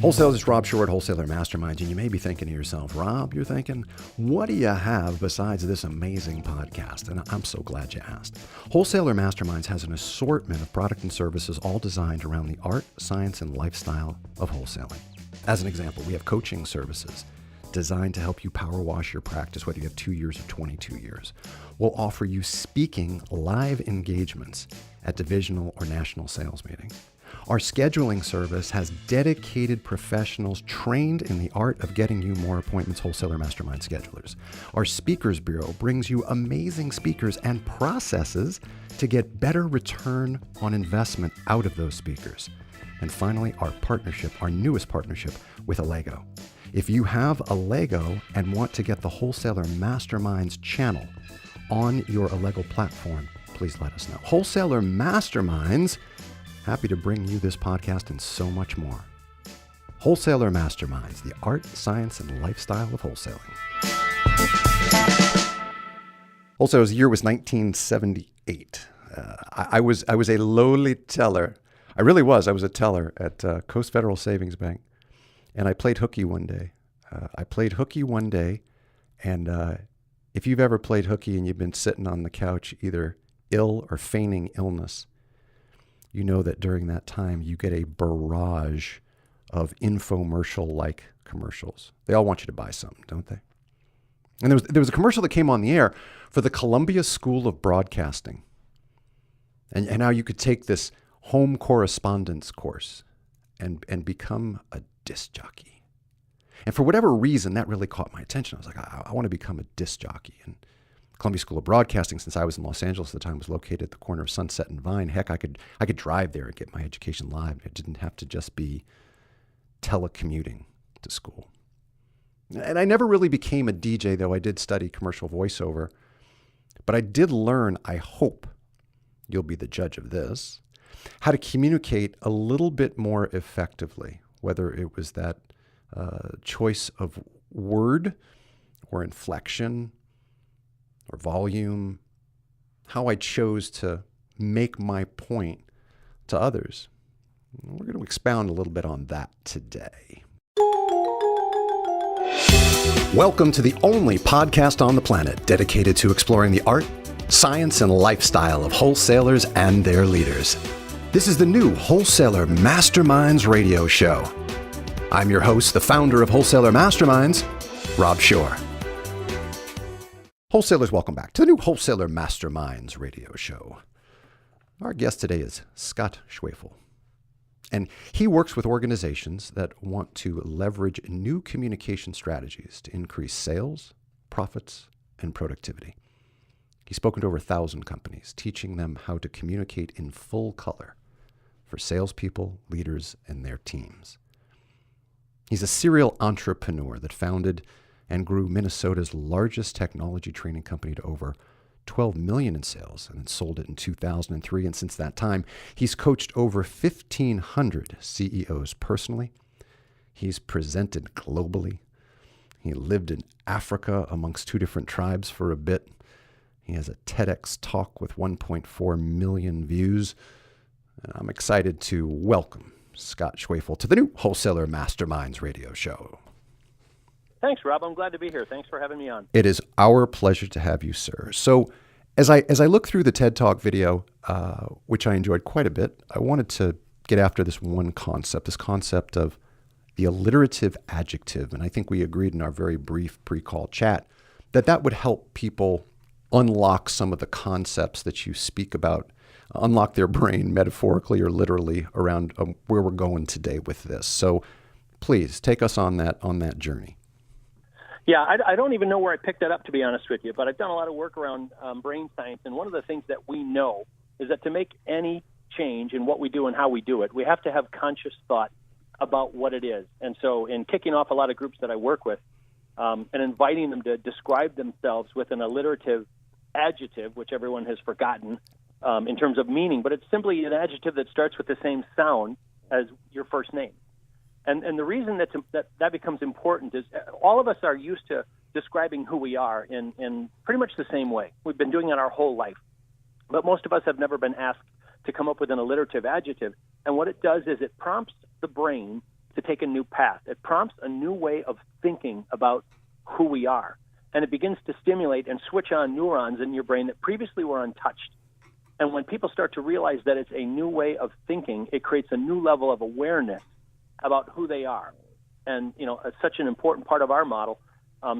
Wholesalers, it's Rob Shore at Wholesaler Masterminds, and you may be thinking to yourself, Rob, you're thinking, what do you have besides this amazing podcast? And I'm so glad you asked. Wholesaler Masterminds has an assortment of product and services all designed around the art, science, and lifestyle of wholesaling. As an example, we have coaching services designed to help you power wash your practice, whether you have 2 years or 22 years. We'll offer you speaking live engagements at divisional or national sales meetings. Our scheduling service has dedicated professionals trained in the art of getting you more appointments, Wholesaler Mastermind schedulers. Our Speakers Bureau brings you amazing speakers and processes to get better return on investment out of those speakers. And finally, our partnership, our newest partnership with Allego. If you have Allego and want to get the Wholesaler Masterminds channel on your Allego platform, please let us know. Wholesaler Masterminds, happy to bring you this podcast and so much more. Wholesaler Masterminds, the art, science, and lifestyle of wholesaling. Wholesaler's year was 1978. I was a lowly teller. I really was. I was a teller at Coast Federal Savings Bank, and I played hooky one day. And if you've ever played hooky and you've been sitting on the couch either ill or feigning illness, you know that during that time you get a barrage of infomercial-like commercials. They all want you to buy something, don't they? And there was a commercial that came on the air for the Columbia School of Broadcasting. And now you could take this home correspondence course and become a disc jockey. And for whatever reason, that really caught my attention. I was like, I want to become a disc jockey. And Columbia School of Broadcasting, since I was in Los Angeles at the time, was located at the corner of Sunset and Vine. Heck, I could drive there and get my education live. It didn't have to just be telecommuting to school. And I never really became a DJ, though I did study commercial voiceover. But I did learn, I hope you'll be the judge of this, how to communicate a little bit more effectively, whether it was that choice of word or inflection or volume, how I chose to make my point to others. We're going to expound a little bit on that today. Welcome to the only podcast on the planet dedicated to exploring the art, science, and lifestyle of wholesalers and their leaders. This is the new Wholesaler Masterminds radio show. I'm your host, the founder of Wholesaler Masterminds, Rob Shore. Wholesalers, welcome back to the new Wholesaler Masterminds radio show. Our guest today is Scott Schwefel, and he works with organizations that want to leverage new communication strategies to increase sales, profits, and productivity. He's spoken to over 1,000 companies, teaching them how to communicate in full color for salespeople, leaders, and their teams. He's a serial entrepreneur that founded and grew Minnesota's largest technology training company to over $12 million in sales, and then sold it in 2003. And since that time, he's coached over 1,500 CEOs personally. He's presented globally. He lived in Africa amongst 2 different tribes for a bit. He has a TEDx talk with 1.4 million views. And I'm excited to welcome Scott Schwefel to the new Wholesaler Masterminds radio show. Thanks, Rob. I'm glad to be here. Thanks for having me on. It is our pleasure to have you, sir. So as I look through the TED Talk video, which I enjoyed quite a bit, I wanted to get after this one concept, this concept of the alliterative adjective. And I think we agreed in our very brief pre-call chat that would help people unlock some of the concepts that you speak about, unlock their brain metaphorically or literally around where we're going today with this. So please take us on that journey. Yeah, I don't even know where I picked that up, to be honest with you, but I've done a lot of work around brain science, and one of the things that we know is that to make any change in what we do and how we do it, we have to have conscious thought about what it is. And so in kicking off a lot of groups that I work with and inviting them to describe themselves with an alliterative adjective, which everyone has forgotten in terms of meaning, but it's simply an adjective that starts with the same sound as your first name. And the reason that becomes important is all of us are used to describing who we are in pretty much the same way. We've been doing it our whole life. But most of us have never been asked to come up with an alliterative adjective. And what it does is it prompts the brain to to take a new path. It prompts a new way of thinking about who we are. And it begins to stimulate and switch on neurons in your brain that previously were untouched. And when people start to realize that it's a new way of thinking, it creates a new level of awareness about who they are. And, such an important part of our model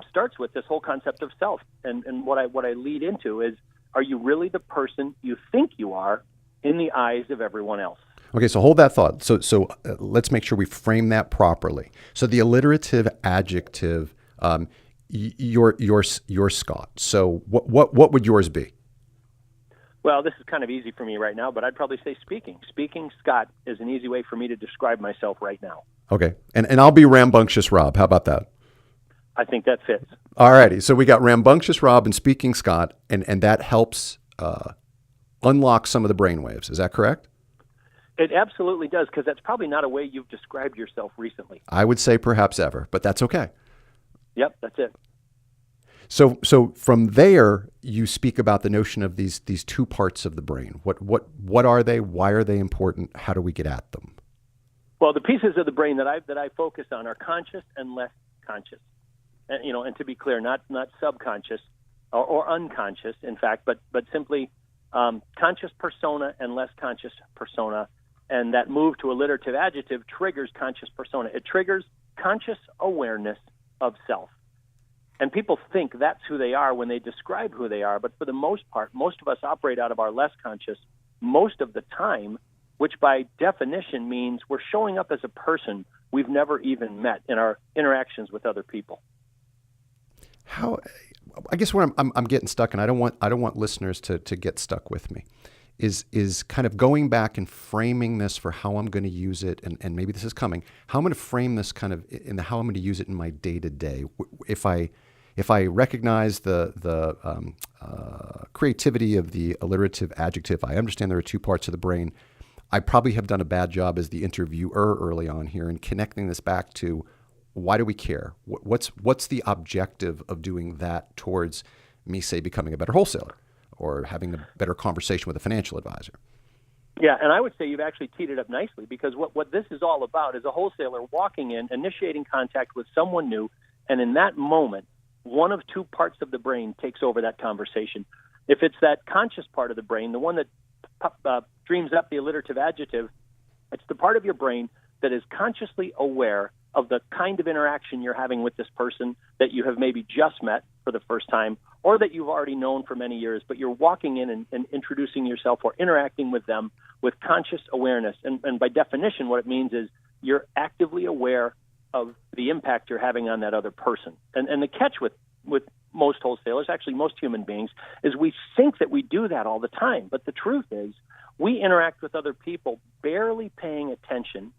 starts with this whole concept of self. And what I lead into is, are you really the person you think you are in the eyes of everyone else? Okay, so hold that thought. So let's make sure we frame that properly. So the alliterative adjective, you're Scott. So what would yours be? Well, this is kind of easy for me right now, but I'd probably say speaking. Speaking, Scott, is an easy way for me to describe myself right now. Okay, and I'll be rambunctious Rob. How about that? I think that fits. All righty, so we got rambunctious Rob and speaking Scott, and that helps unlock some of the brainwaves. Is that correct? It absolutely does, because that's probably not a way you've described yourself recently. I would say perhaps ever, but that's okay. Yep, that's it. So from there, you speak about the notion of these two parts of the brain. What are they? Why are they important? How do we get at them? Well, the pieces of the brain that I focus on are conscious and less conscious. And to be clear, not subconscious or unconscious, in fact, but simply conscious persona and less conscious persona. And that move to alliterative adjective triggers conscious persona. It triggers conscious awareness of self. And people think that's who they are when they describe who they are. But for the most part, most of us operate out of our less conscious most of the time, which by definition means we're showing up as a person we've never even met in our interactions with other people. I guess where I'm getting stuck, and I don't want listeners to get stuck with me, is kind of going back and framing this for how I'm going to use it, and maybe this is coming. How I'm going to frame this kind of in how I'm going to use it in my day-to-day. If I recognize the creativity of the alliterative adjective, I understand there are two parts of the brain. I probably have done a bad job as the interviewer early on here in connecting this back to why do we care? What's the objective of doing that towards me, say, becoming a better wholesaler or having a better conversation with a financial advisor? Yeah, and I would say you've actually teed it up nicely, because what this is all about is a wholesaler walking in, initiating contact with someone new, and in that moment, one of two parts of the brain takes over that conversation. If it's that conscious part of the brain, the one that dreams up the alliterative adjective, it's the part of your brain that is consciously aware of the kind of interaction you're having with this person that you have maybe just met for the first time, or that you've already known for many years, but you're walking in and introducing yourself or interacting with them with conscious awareness. And by definition, what it means is you're actively aware of the impact you're having on that other person. And the catch with most wholesalers, actually most human beings, is we think that we do that all the time. But the truth is we interact with other people barely paying attention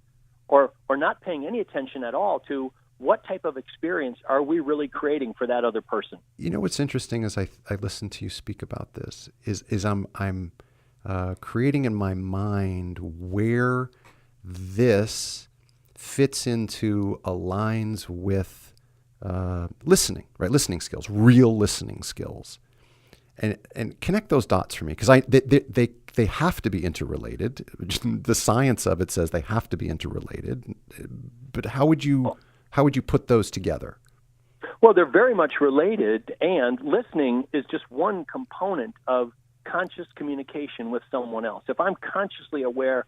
or not paying any attention at all to what type of experience are we really creating for that other person. You know what's interesting as I listen to you speak about this is I'm creating in my mind where this fits into aligns with listening, right? Listening skills, real listening skills, and connect those dots for me, because they have to be interrelated. The science of it says they have to be interrelated. But how would you put those together? Well, they're very much related, and listening is just one component of conscious communication with someone else. If I'm consciously aware,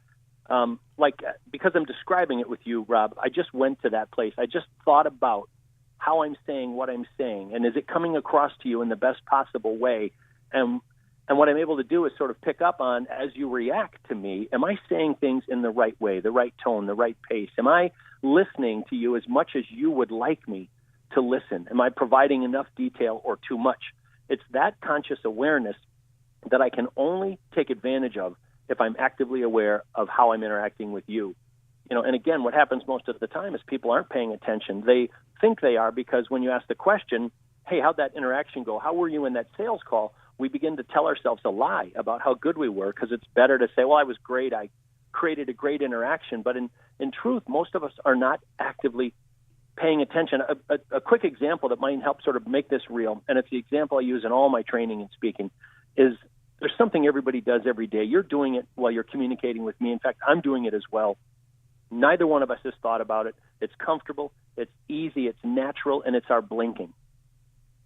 because I'm describing it with you, Rob, I just went to that place. I just thought about how I'm saying what I'm saying, and is it coming across to you in the best possible way? And what I'm able to do is sort of pick up on, as you react to me, am I saying things in the right way, the right tone, the right pace? Am I listening to you as much as you would like me to listen? Am I providing enough detail or too much? It's that conscious awareness that I can only take advantage of if I'm actively aware of how I'm interacting with you. And again, what happens most of the time is people aren't paying attention. They think they are, because when you ask the question, hey, how'd that interaction go? How were you in that sales call? We begin to tell ourselves a lie about how good we were, because it's better to say, well, I was great. I created a great interaction. But in truth, most of us are not actively paying attention. A quick example that might help sort of make this real, and it's the example I use in all my training and speaking, is there's something everybody does every day. You're doing it while you're communicating with me. In fact, I'm doing it as well. Neither one of us has thought about it. It's comfortable, it's easy, it's natural, and it's our blinking.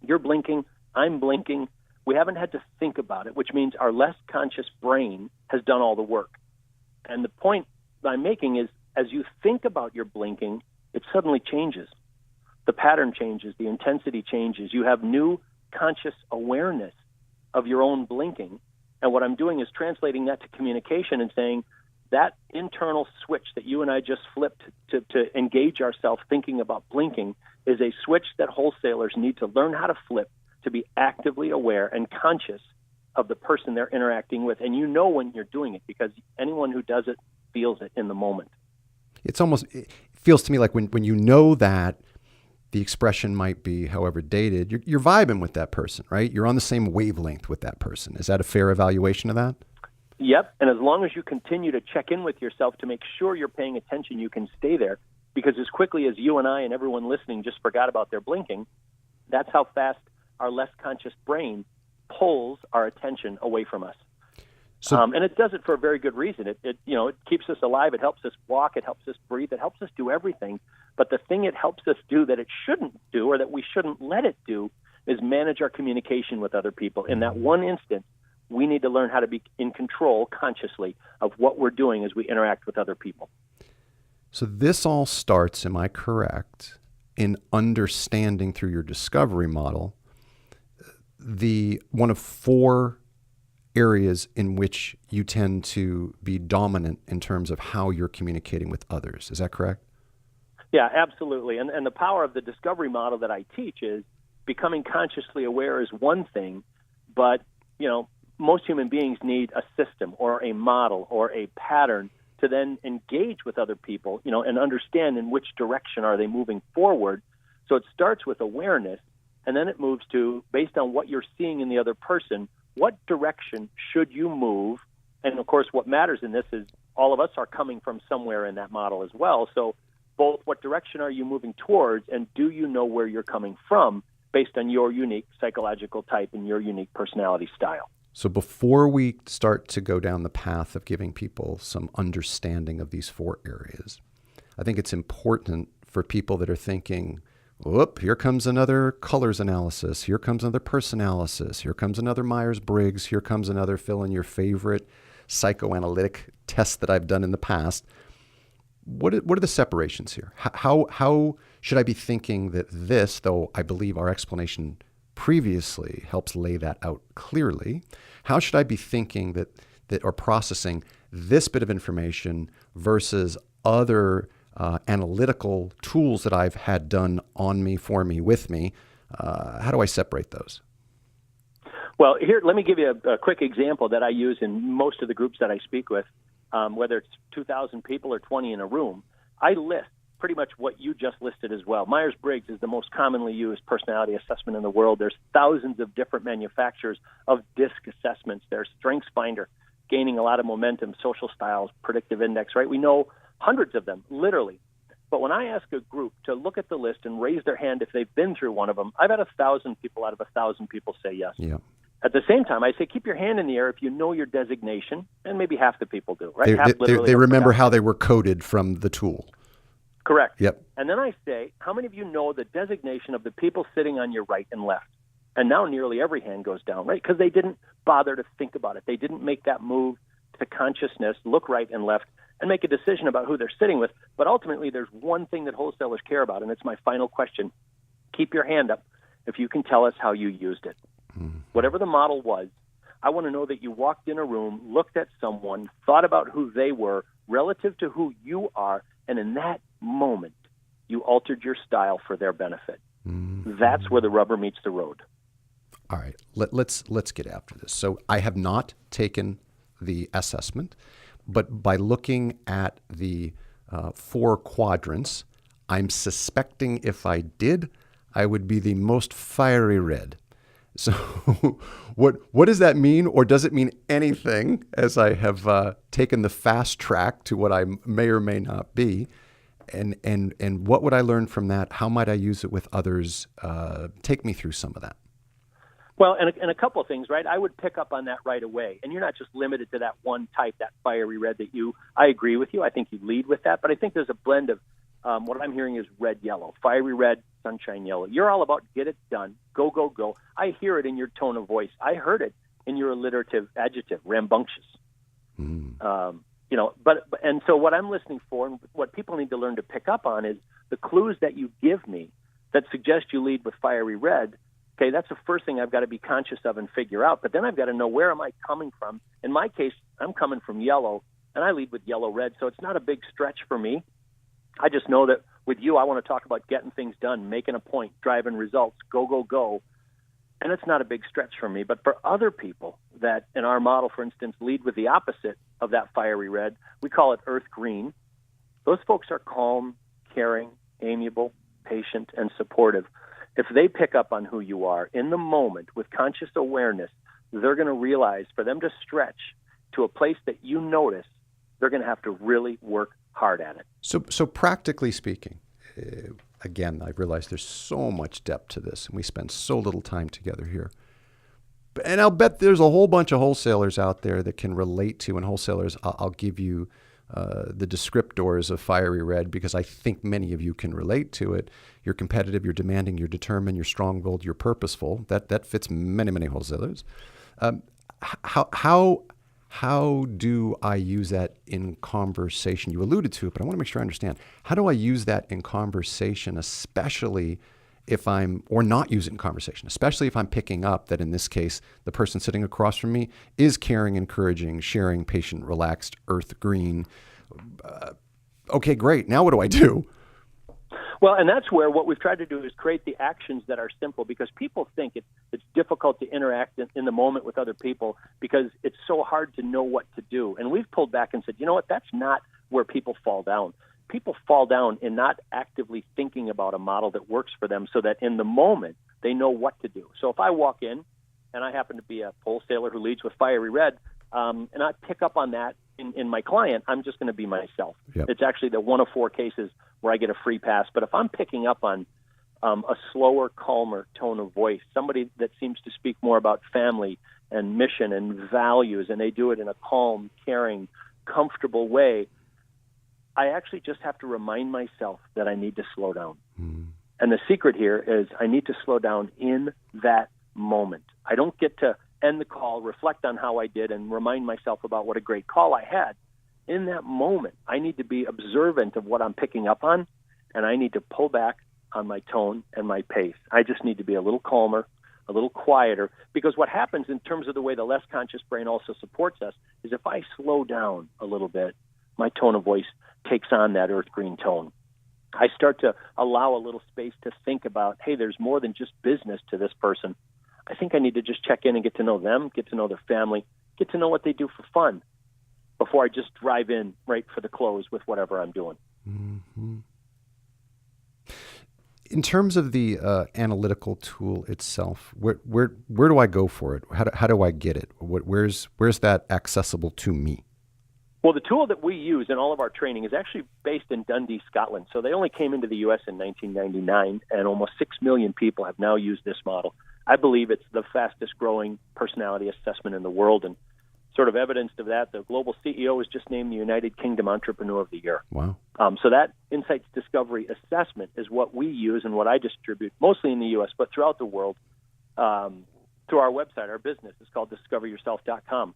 You're blinking, I'm blinking. We haven't had to think about it, which means our less conscious brain has done all the work. And the point I'm making is, as you think about your blinking, it suddenly changes. The pattern changes, the intensity changes. You have new conscious awareness of your own blinking. And what I'm doing is translating that to communication and saying that internal switch that you and I just flipped to engage ourselves thinking about blinking is a switch that wholesalers need to learn how to flip to be actively aware and conscious of the person they're interacting with. And you know when you're doing it, because anyone who does it feels it in the moment. It feels to me like when you know that, the expression might be, however dated, you're vibing with that person, right? You're on the same wavelength with that person. Is that a fair evaluation of that? Yep. And as long as you continue to check in with yourself to make sure you're paying attention, you can stay there. Because as quickly as you and I and everyone listening just forgot about their blinking, that's how fast our less conscious brain pulls our attention away from us. And it does it for a very good reason. It keeps us alive. It helps us walk. It helps us breathe. It helps us do everything. But the thing it helps us do that it shouldn't do, or that we shouldn't let it do, is manage our communication with other people. In that one instance, we need to learn how to be in control consciously of what we're doing as we interact with other people. So this all starts, am I correct, in understanding through your discovery model the one of four areas in which you tend to be dominant in terms of how you're communicating with others. Is that correct? Yeah, absolutely. And the power of the discovery model that I teach is becoming consciously aware is one thing, but, most human beings need a system or a model or a pattern to then engage with other people, and understand in which direction are they moving forward. So it starts with awareness, and then it moves to, based on what you're seeing in the other person, what direction should you move? And of course, what matters in this is all of us are coming from somewhere in that model as well. So both what direction are you moving towards, and do you know where you're coming from based on your unique psychological type and your unique personality style? So before we start to go down the path of giving people some understanding of these four areas, I think it's important for people that are thinking, whoop, here comes another colors analysis, here comes another person analysis, here comes another Myers-Briggs, here comes another fill in your favorite psychoanalytic test that I've done in the past. What are the separations here? How should I be thinking that this, though I believe our explanation previously helps lay that out clearly, how should I be thinking that or processing this bit of information versus other analytical tools that I've had done on me, for me, with me? How do I separate those? Well, here, let me give you a quick example that I use in most of the groups that I speak with, whether it's 2,000 people or 20 in a room. I list pretty much what you just listed as well. Myers-Briggs is the most commonly used personality assessment in the world. There's thousands of different manufacturers of DISC assessments. There's StrengthsFinder, gaining a lot of momentum, social styles, predictive index, right? We know hundreds of them, literally. But when I ask a group to look at the list and raise their hand if they've been through one of them, I've had 1,000 people out of 1,000 people say yes. Yeah. At the same time, I say keep your hand in the air if you know your designation, and maybe half the people do, right? They remember how they were coded from the tool. Correct. Yep. And then I say, how many of you know the designation of the people sitting on your right and left? And now nearly every hand goes down, right? Because they didn't bother to think about it. They didn't make that move to consciousness, look right and left, and make a decision about who they're sitting with. But ultimately, there's one thing that wholesalers care about, and it's my final question. Keep your hand up if you can tell us how you used it. Mm-hmm. Whatever the model was, I want to know that you walked in a room, looked at someone, thought about who they were relative to who you are, and in that moment, you altered your style for their benefit. Mm-hmm. That's where the rubber meets the road. All right, let's get after this. So I have not taken the assessment, but by looking at the 4 quadrants, I'm suspecting if I did, I would be the most fiery red. So what does that mean, or does it mean anything, as I have taken the fast track to what I may or may not be? And what would I learn from that? How might I use it with others? Take me through some of that. Well, and a couple of things, right? I would pick up on that right away. And you're not just limited to that one type, that fiery red I agree with you. I think you lead with that. But I think there's a blend of what I'm hearing is red, yellow, fiery red, sunshine yellow. You're all about get it done, go, go, go. I hear it in your tone of voice. I heard it in your alliterative adjective, rambunctious. And so what I'm listening for and what people need to learn to pick up on is the clues that you give me that suggest you lead with fiery red. Okay, that's the first thing I've got to be conscious of and figure out. But then I've got to know, where am I coming from? In my case, I'm coming from yellow, and I lead with yellow-red, so it's not a big stretch for me. I just know that with you, I want to talk about getting things done, making a point, driving results, go, go, go. And it's not a big stretch for me. But for other people that, in our model, for instance, lead with the opposite of that fiery red, we call it earth green. Those folks are calm, caring, amiable, patient, and supportive. If they pick up on who you are in the moment with conscious awareness, they're going to realize for them to stretch to a place that you notice, they're going to have to really work hard at it. So practically speaking, again, I realize there's so much depth to this, and we spend so little time together here. And I'll bet there's a whole bunch of wholesalers out there that can relate to, and wholesalers, I'll give you the descriptors of fiery red, because I think many of you can relate to it. You're competitive, you're demanding, you're determined, you're strong-willed, you're purposeful. That fits many, many wholesalers. How do I use that in conversation? You alluded to it, but I want to make sure I understand. How do I use that in conversation, especially if or not use it in conversation, especially if I'm picking up that in this case, the person sitting across from me is caring, encouraging, sharing, patient, relaxed, earth green. Okay, great. Now what do I do? Well, and that's where what we've tried to do is create the actions that are simple, because people think it's difficult to interact in the moment with other people because it's so hard to know what to do. And we've pulled back and said, you know what, that's not where people fall down. People fall down in not actively thinking about a model that works for them so that in the moment they know what to do. So if I walk in and I happen to be a wholesaler who leads with fiery red, and I pick up on that in my client, I'm just going to be myself. Yep. It's actually the one of 4 cases where I get a free pass. But if I'm picking up on a slower, calmer tone of voice, somebody that seems to speak more about family and mission and values, and they do it in a calm, caring, comfortable way, I actually just have to remind myself that I need to slow down. And the secret here is I need to slow down in that moment. I don't get to end the call, reflect on how I did, and remind myself about what a great call I had. In that moment, I need to be observant of what I'm picking up on, and I need to pull back on my tone and my pace. I just need to be a little calmer, a little quieter, because what happens in terms of the way the less conscious brain also supports us is if I slow down a little bit, my tone of voice takes on that earth green tone. I start to allow a little space to think about, hey, there's more than just business to this person. I think I need to just check in and get to know them, get to know their family, get to know what they do for fun before I just drive in right for the close with whatever I'm doing. Mm-hmm. In terms of the analytical tool itself, where do I go for it? How do I get it? Where's that accessible to me? Well, the tool that we use in all of our training is actually based in Dundee, Scotland. So they only came into the U.S. in 1999, and almost 6 million people have now used this model. I believe it's the fastest growing personality assessment in the world. And sort of evidence of that, the global CEO was just named the United Kingdom Entrepreneur of the Year. Wow. So that Insights Discovery Assessment is what we use and what I distribute, mostly in the U.S., but throughout the world, through our website. Our business is called discoveryourself.com.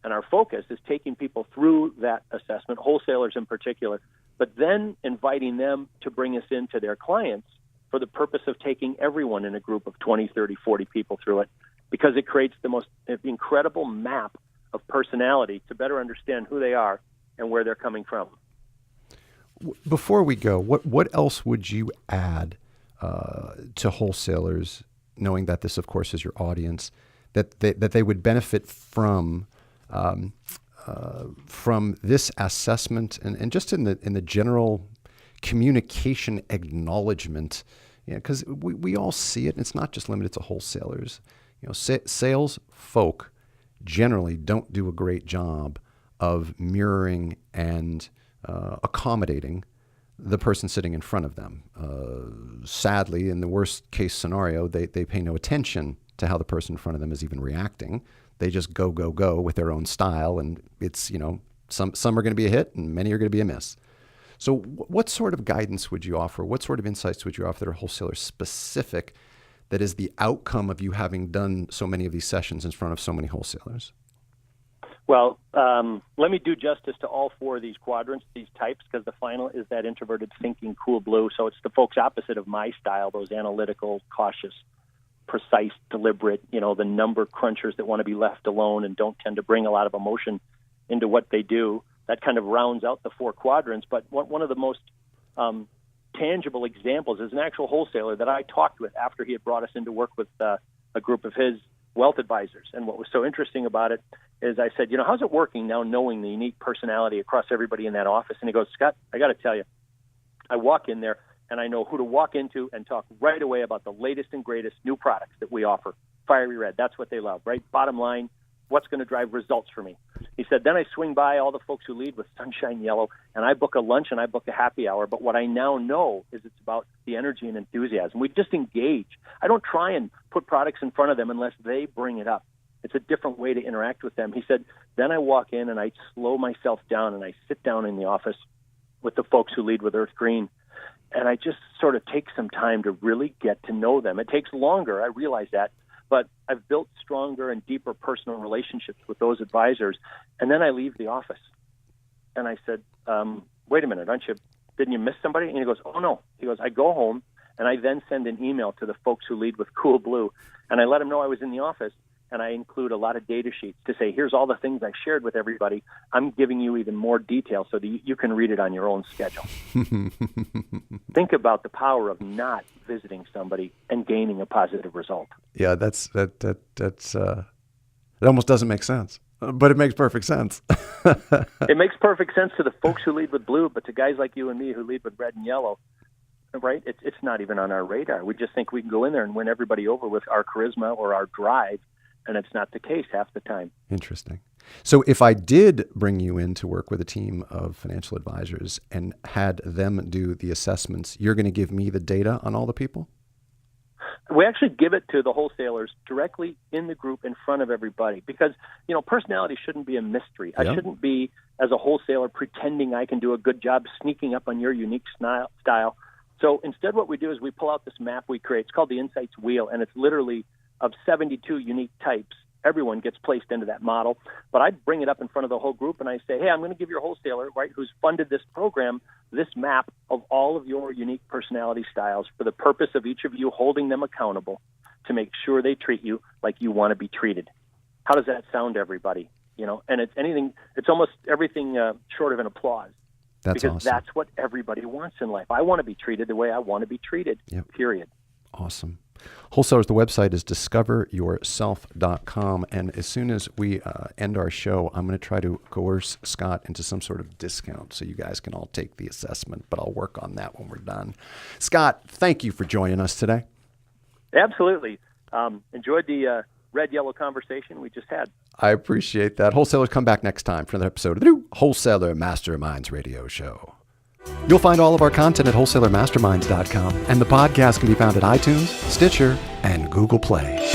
And our focus is taking people through that assessment, wholesalers in particular, but then inviting them to bring us into their clients for the purpose of taking everyone in a group of 20, 30, 40 people through it, because it creates the most incredible map of personality to better understand who they are and where they're coming from. Before we go, what else would you add to wholesalers, knowing that this, of course, is your audience, that they would benefit from this assessment and just in the general communication acknowledgement? Because we all see it, and it's not just limited to wholesalers. Sales folk generally don't do a great job of mirroring and accommodating the person sitting in front of them. Sadly, in the worst case scenario, they pay no attention to how the person in front of them is even reacting. They just go with their own style, and it's, some are going to be a hit and many are going to be a miss. So what sort of guidance would you offer? What sort of insights would you offer that are wholesaler specific, that is the outcome of you having done so many of these sessions in front of so many wholesalers? Well, let me do justice to all four of these quadrants, these types, because the final is that introverted thinking, cool blue. So it's the folks opposite of my style, those analytical, cautious, precise, deliberate, the number crunchers that want to be left alone and don't tend to bring a lot of emotion into what they do. That kind of rounds out the four quadrants. But one of the most tangible examples is an actual wholesaler that I talked with after he had brought us into work with a group of his wealth advisors. And what was so interesting about it is I said, how's it working now knowing the unique personality across everybody in that office? And he goes, Scott, I got to tell you, I walk in there and I know who to walk into and talk right away about the latest and greatest new products that we offer. Fiery red, that's what they love, right? Bottom line, what's going to drive results for me? He said, then I swing by all the folks who lead with sunshine yellow, and I book a lunch and I book a happy hour. But what I now know is it's about the energy and enthusiasm. We just engage. I don't try and put products in front of them unless they bring it up. It's a different way to interact with them. He said, then I walk in and I slow myself down and I sit down in the office with the folks who lead with Earth Green. And I just sort of take some time to really get to know them. It takes longer, I realize that, but I've built stronger and deeper personal relationships with those advisors. And then I leave the office. And I said, wait a minute, didn't you miss somebody? And he goes, oh, no. He goes, I go home and I then send an email to the folks who lead with Cool Blue. And I let them know I was in the office. And I include a lot of data sheets to say, here's all the things I shared with everybody. I'm giving you even more detail so that you can read it on your own schedule. Think about the power of not visiting somebody and gaining a positive result. Yeah, that's it almost doesn't make sense, but it makes perfect sense. It makes perfect sense to the folks who lead with blue, but to guys like you and me who lead with red and yellow, right? It's not even on our radar. We just think we can go in there and win everybody over with our charisma or our drive. And it's not the case half the time. Interesting. So if I did bring you in to work with a team of financial advisors and had them do the assessments, you're going to give me the data on all the people? We actually give it to the wholesalers directly in the group in front of everybody because, personality shouldn't be a mystery. I shouldn't be, as a wholesaler, pretending I can do a good job sneaking up on your unique style. So instead what we do is we pull out this map we create. It's called the Insights Wheel, and it's literally of 72 unique types. Everyone gets placed into that model. But I bring it up in front of the whole group and I say, hey, I'm going to give your wholesaler, right, who's funded this program, this map of all of your unique personality styles for the purpose of each of you holding them accountable to make sure they treat you like you want to be treated. How does that sound to everybody? And it's almost everything short of an applause. That's because awesome. That's what everybody wants in life. I want to be treated the way I want to be treated, period. Awesome. Wholesalers, the website is discoveryourself.com. And as soon as we end our show, I'm going to try to coerce Scott into some sort of discount so you guys can all take the assessment, but I'll work on that when we're done. Scott, thank you for joining us today. Absolutely. Enjoyed the red-yellow conversation we just had. I appreciate that. Wholesalers, come back next time for another episode of the new Wholesaler Masterminds radio show. You'll find all of our content at wholesalermasterminds.com, and the podcast can be found at iTunes, Stitcher, and Google Play.